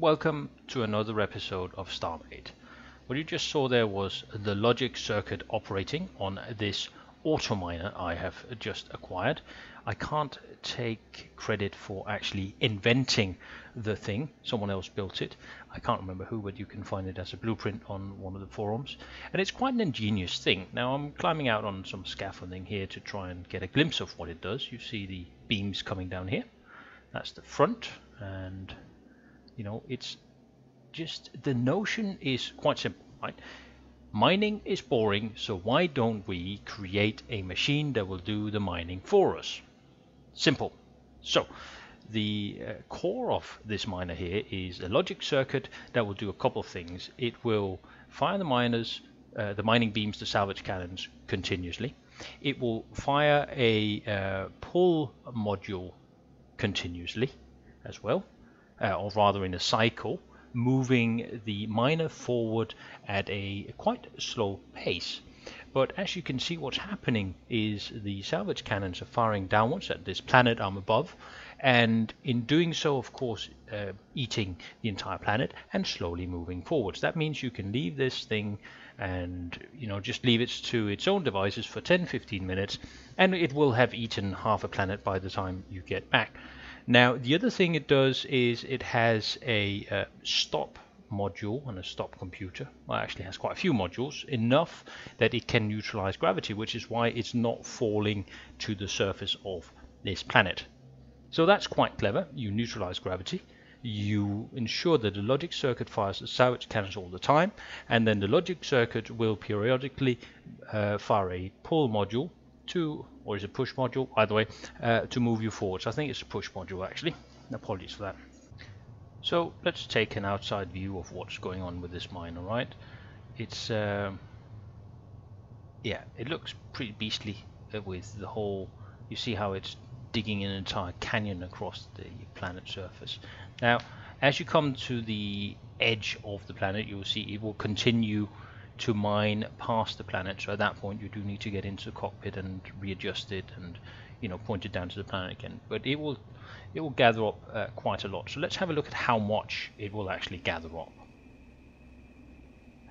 Welcome to another episode of Starmade. What you just saw there was the logic circuit operating on this Autominer I have just acquired. I can't take credit for actually inventing the thing. Someone else built it. I can't remember who, but you can find it as a blueprint on one of the forums. And it's quite an ingenious thing. Now I'm climbing out on some scaffolding here to try and get a glimpse of what it does. You see the beams coming down here. That's the front, and it's just, the notion is quite simple, right? Mining is boring, so why don't we create a machine that will do the mining for us? Simple. So the core of this miner here is a logic circuit that will do a couple of things. It will fire the miners, the mining beams, the salvage cannons continuously. It will fire a pull module continuously as well, or rather in a cycle, moving the miner forward at a quite slow pace. But as you can see, what's happening is the salvage cannons are firing downwards at this planet I'm above, and in doing so, of course, eating the entire planet and slowly moving forwards. That means you can leave this thing and just leave it to its own devices for 10-15 minutes, and it will have eaten half a planet by the time you get back. Now, the other thing it does is it has a stop module and a stop computer. Well, it actually has quite a few modules, enough that it can neutralize gravity, which is why it's not falling to the surface of this planet. So that's quite clever. You neutralize gravity, you ensure that the logic circuit fires the salvage cannons all the time, and then the logic circuit will periodically fire a pull module or is it push module, either way, to move you forward. So I think it's a push module actually. Apologies for that. So let's take an outside view of what's going on with this mine. All right, it's yeah, it looks pretty beastly with the whole. You see how it's digging an entire canyon across the planet surface. Now, as you come to the edge of the planet, you'll see it will continue to mine past the planet. So at that point you do need to get into the cockpit and readjust it and point it down to the planet again, but it will gather up quite a lot. So let's have a look at how much it will actually gather up.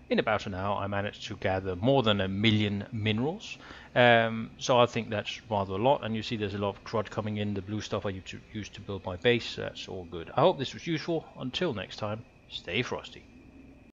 In about an hour I managed to gather more than 1 million minerals, so I think that's rather a lot. And you see there's a lot of crud coming in, the blue stuff I used to build my base. That's all good. I hope this was useful. Until next time, stay frosty.